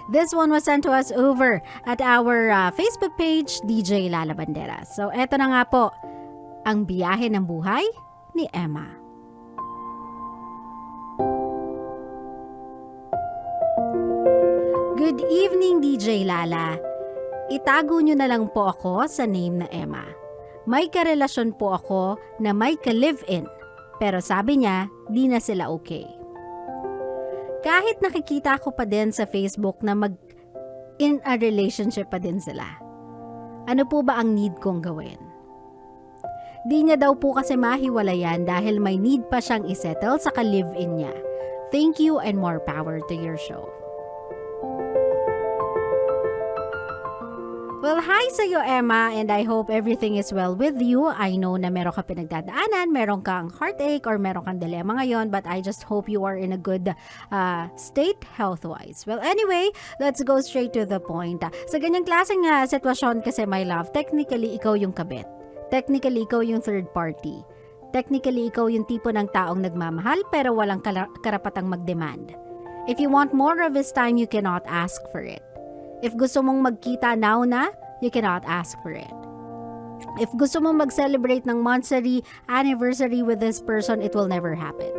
This one was sent to us over at our Facebook page, DJ Lala Banderas. So, eto na nga po, ang biyahe ng buhay ni Emma. Good evening, DJ Lala. Itago nyo na lang po ako sa name na Emma. May karelasyon po ako na may ka-live-in, pero sabi niya, di na sila okay. Kahit nakikita ko pa din sa Facebook na in a relationship pa din sila. Ano po ba ang need kong gawin? Di niya daw po kasi mahiwalayan dahil may need pa siyang isettle sa ka-live-in niya. Thank you and more power to your show. Well, hi sa iyo, Emma, and I hope everything is well with you. I know na meron ka pinagdadaanan, meron kang heartache, or meron kang dilemma ngayon, but I just hope you are in a good state health-wise. Well, anyway, let's go straight to the point. Sa ganyang klaseng sitwasyon kasi, my love, technically, ikaw yung kabit. Technically, ikaw yung third party. Technically, ikaw yung tipo ng taong nagmamahal pero walang karapatang mag-demand. If you want more of his time, you cannot ask for it. If gusto mong magkita now na, you cannot ask for it. If gusto mong mag-celebrate ng monthsary anniversary with this person, it will never happen.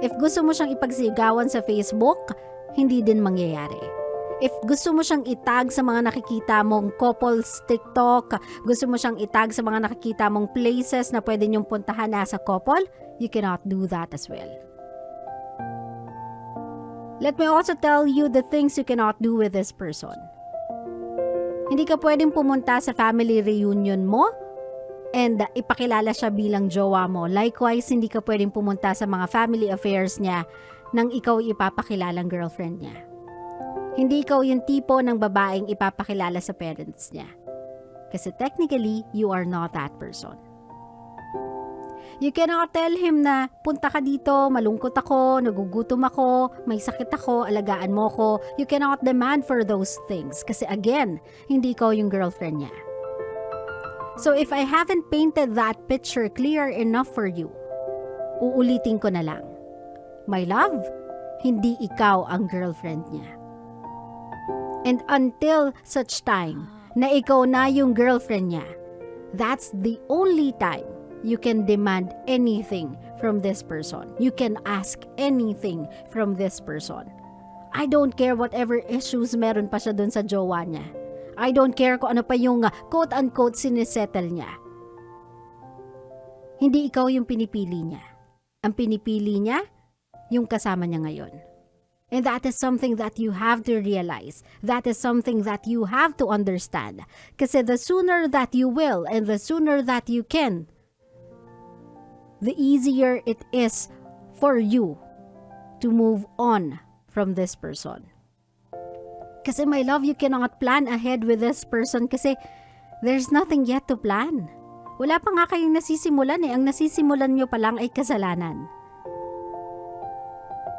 If gusto mo siyang ipagsigawan sa Facebook, hindi din mangyayari. If gusto mo siyang itag sa mga nakikita mong couples TikTok, gusto mo siyang itag sa mga nakikita mong places na pwede niyong puntahan as a couple, you cannot do that as well. Let me also tell you the things you cannot do with this person. Hindi ka pwedeng pumunta sa family reunion mo and ipakilala siya bilang jowa mo. Likewise, hindi ka pwedeng pumunta sa mga family affairs niya nang ikaw ipapakilalang girlfriend niya. Hindi ikaw yung tipo ng babaeng ipapakilala sa parents niya. Kasi technically, you are not that person. You cannot tell him na punta ka dito, malungkot ako, nagugutom ako, may sakit ako, alagaan mo ko. You cannot demand for those things kasi again, hindi ikaw yung girlfriend niya. So if I haven't painted that picture clear enough for you, uulitin ko na lang. My love, hindi ikaw ang girlfriend niya. And until such time na ikaw na yung girlfriend niya, that's the only time you can demand anything from this person. You can ask anything from this person. I don't care whatever issues meron pa siya dun sa jowa niya. I don't care kung ano pa yung quote-unquote sinisettle niya. Hindi ikaw yung pinipili niya. Ang pinipili niya, yung kasama niya ngayon. And that is something that you have to realize. That is something that you have to understand. Kasi the sooner that you will and the sooner that you can, the easier it is for you to move on from this person. Kasi my love, you cannot plan ahead with this person kasi there's nothing yet to plan. Wala pa nga kayong nasisimulan eh. Ang nasisimulan nyo pa lang ay kasalanan.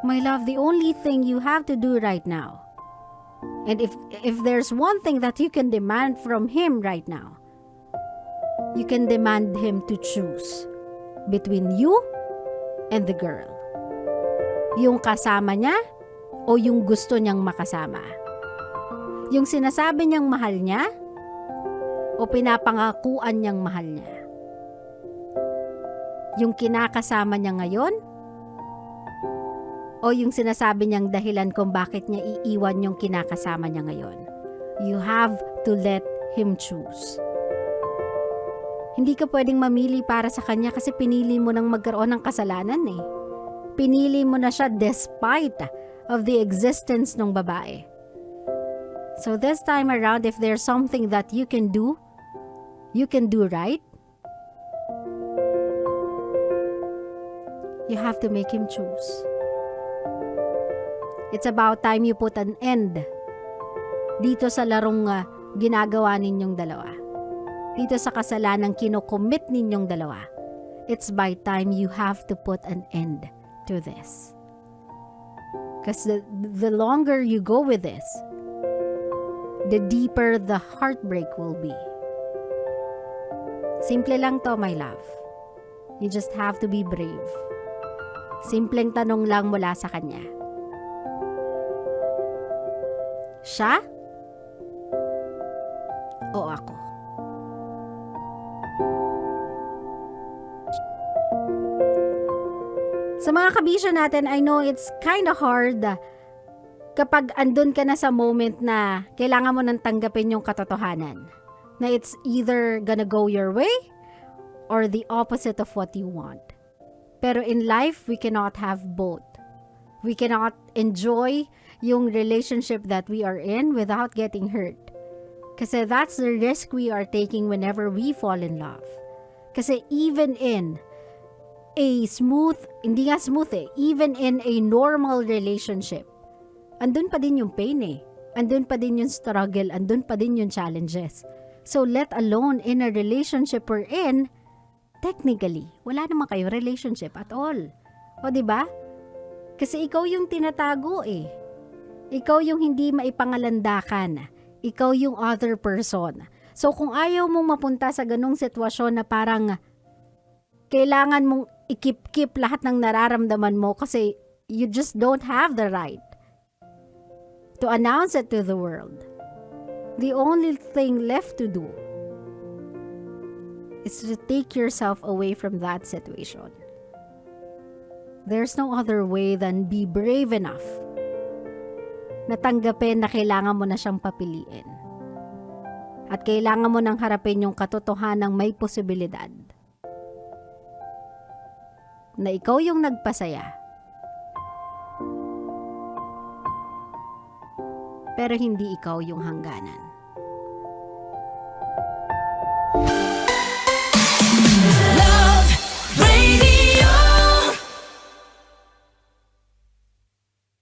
My love, the only thing you have to do right now, and if there's one thing that you can demand from him right now, you can demand him to choose between you and the girl. Yung kasama niya o yung gusto niyang makasama. Yung sinasabi niyang mahal niya o pinapangakuan niyang mahal niya. Yung kinakasama niya ngayon o yung sinasabi niyang dahilan kung bakit niya iiwan yung kinakasama niya ngayon. You have to let him choose. Hindi ka pwedeng mamili para sa kanya kasi pinili mo nang magkaroon ng kasalanan eh. Pinili mo na siya despite of the existence ng babae. So this time around, if there's something that you can do right, you have to make him choose. It's about time you put an end dito sa larong ginagawa ninyong dalawa. Dito sa kasalanang kinocommit ninyong dalawa. It's by time you have to put an end to this. Because the longer you go with this, the deeper the heartbreak will be. Simple lang to, my love. You just have to be brave. Simpleng tanong lang mula sa kanya. Siya? O ako? Sa mga kabisyo natin, I know it's kinda hard kapag andun ka na sa moment na kailangan mo nang tanggapin yung katotohanan. Na it's either gonna go your way or the opposite of what you want. Pero in life, we cannot have both. We cannot enjoy yung relationship that we are in without getting hurt. Kasi that's the risk we are taking whenever we fall in love. Kasi even in a even in a normal relationship, andun pa din yung pain eh. Andun pa din yung struggle, andun pa din yung challenges. So let alone in a relationship we're in, technically, wala naman kayo relationship at all. O diba? Kasi ikaw yung tinatago eh. Ikaw yung hindi maipangalandakan. Ikaw yung other person. So kung ayaw mong mapunta sa ganong sitwasyon na parang kailangan mong ikip-kip lahat ng nararamdaman mo kasi you just don't have the right to announce it to the world. The only thing left to do is to take yourself away from that situation. There's no other way than be brave enough na tanggapin na kailangan mo na siyang papiliin. At kailangan mo nang harapin yung katotohanang may posibilidad na ikaw yung nagpasaya. Pero hindi ikaw yung hangganan.